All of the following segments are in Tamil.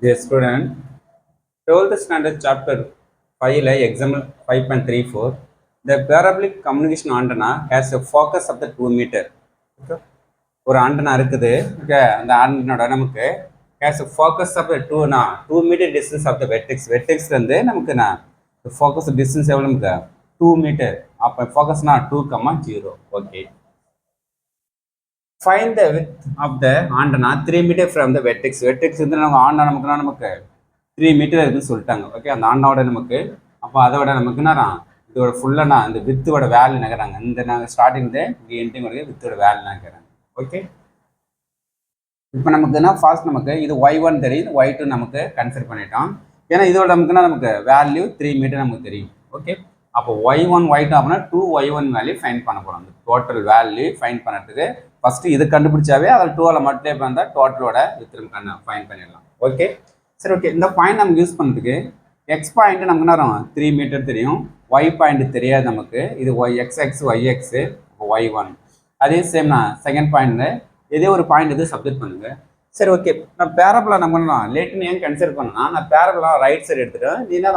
Dear student, 12th standard chapter 5 ல example 5.34 the parabolic communication antenna has a focus of the 2 meter. Okay. ஒரு ஆண்டனா இருக்குது. Okay. அந்த ஆண்டனோட நமக்கு has a focus of the 2 meter distance of the vertex இருந்து நமக்கு focus distance எவ்வளவு நமக்கு 2 meter. அப்ப focusனா 2, 0. Okay. Find the width of the antenna 3 meter from the vertex. Vertex வந்து நம்ம ஆண்டனா நமக்கு 3 மீட்டர் இருக்குன்னு சொல்லிட்டாங்க. ஓகே, அந்த ஆண்டோட நமக்கு அப்போ அதோட நமக்கு என்ன இதோட ஃபுல்லாக இந்த வித்தோட வேல்யூ நகராங்க. இந்த நாங்கள் ஸ்டார்டிங் எண்டிங் வரைக்கும் வித்தோட வேல்யூ நகராங்க. ஓகே, இப்போ நமக்கு என்ன ஃபாஸ்ட் நமக்கு இது y1 தெரியும், y2 நமக்கு கன்சிடர் பண்ணிட்டோம். ஏன்னா இதோட நமக்குன்னா நமக்கு வேல்யூ 3 மீட்டர் நமக்கு தெரியும். ஓகே, அப்போ y1 y2 அப்படின்னா 2y1 வேல்யூ ஃபைன் பண்ண போகிறோம். அந்த டோட்டல் வேல்யூ ஃபைன் பண்ணுறதுக்கு ஃபஸ்ட்டு இது கண்டுபிடிச்சாவே அதில் 2 மல்டிப்ளை பண்ணால் டோட்டலோட வித் ஃபைன் பண்ணிடலாம். ஓகே, சரி, ஓகே, இந்த பாயிண்ட் நமக்கு யூஸ் பண்ணுறதுக்கு எக்ஸ் பாயிண்ட் நமக்கு என்ன 3 மீட்டர் தெரியும், ஒய் பாயிண்ட் தெரியாது நமக்கு. இது எக்ஸ் ஒய்எக்ஸு y1. அதே சேம் செகண்ட் பாயிண்ட் இதே ஒரு பாயிண்ட் இது சப்ஜெக்ட் பண்ணுங்க. சரி, ஓகே, நான் பேரபுலா நம்ம லேட்டுன்னு ஏன் கன்சிடர் பண்ணா நான் பேரபுலா ரைட் சைடு எடுத்துட்டேன். நீ என்ன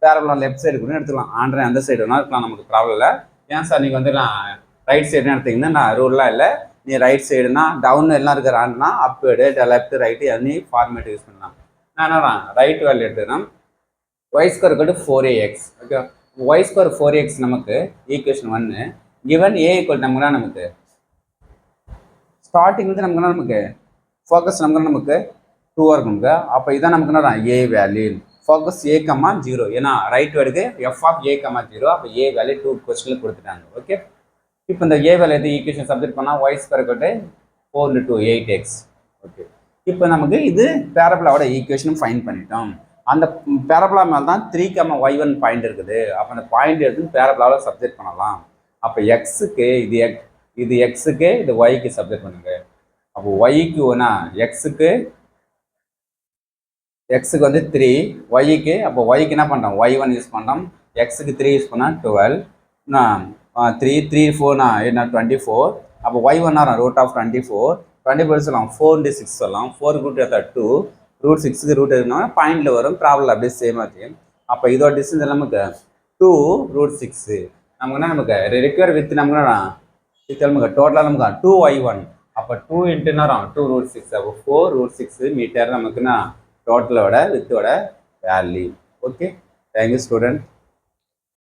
பேரபுலா லெஃப்ட் சைடு கூட எடுத்துக்கலாம். ஆண்ட்ரே அந்த சைடு வேணா இருக்கலாம், நமக்கு ப்ராப்ளம் இல்லை. ஏன் சார் நீங்கள் வந்து நான் ரைட் சைடுன்னு எடுத்தீங்கன்னா நான் ரூல்லாம் இல்லை. நீ ரைட் சைடுனா டவுன் எல்லாம் இருக்கிற ஆண்டுனா upward left right any format use பண்ணலாம். நான் என்ன ரைட் வேல்யூ எடுத்துக்கிறேன். Y square equal to 4ax. Okay, y square 4x நமக்கு ஈக்குவேஷன் 1. கிவன் ஏ ஈக்குவல் நமக்கு ஸ்டார்டிங் வந்து நமக்கு ஃபோக்கஸ் நமக்கு 2 இருக்குங்க. அப்போ இதான் நமக்கு என்ன ஏ வேல்யூ ஃபோக்கஸ் a, 0. ஏன்னா ரைட் வேர்டுக்கு f of a, 0. அப்போ ஏ வேல்யூ 2 கொஸ்டினில் கொடுத்துட்டாங்க. ஓகே, இப்போ இந்த ஏ வேல்யூ எது ஈக்குவேஷன் சப்ஜெக்ட் பண்ணால் y square equal to 4 into 2 8x. Okay, இப்போ நமக்கு இது பேரபுலாவோட ஈக்குவேஷனும் ஃபைன் பண்ணிட்டோம். அந்த பேரபுலா மேலே தான் 3, y1 இருக்குது. அப்போ அந்த பாயிண்ட் எடுத்து பேரபுலாவில் சப்ஜெக்ட் பண்ணலாம். அப்போ எக்ஸுக்கு இது எக்ஸுக்கு இது ஒய்க்கு சப்ஜெக்ட் பண்ணுங்க. அப்போ ஒய்க்கு எக்ஸுக்கு வந்து 3, ஒய்க்கு அப்போ ஒய்க்கு என்ன பண்ணுறோம் y1 யூஸ் பண்ணுறோம், எக்ஸுக்கு 3 யூஸ் பண்ணால் 12, 3 4 என்ன 24. அப்போ y1 ரூட் ஆஃப் 24 சொல்லலாம், 4 into 6 சொல்லலாம். 4 ரூட் எடுத்தா 2, ரூட் 6க்கு ரூட் எடுக்கணும் பாயிண்டில் வரும், ப்ராப்ளம் அப்படியே சேம் ஆச்சு. அப்போ இதோட டிஸ்டன்ஸ் நமக்கு 2 root 6. நமக்கு என்ன நமக்கு ரெக்யர் வித் நமக்கு டோட்டலாக நமக்கு 2y1. அப்போ 2 into 2 root 6. அப்போ 4 root 6 மீட்டர் நமக்குன்னா டோட்டலோட வித்தோட வேல்யூ. Okay, thank you student.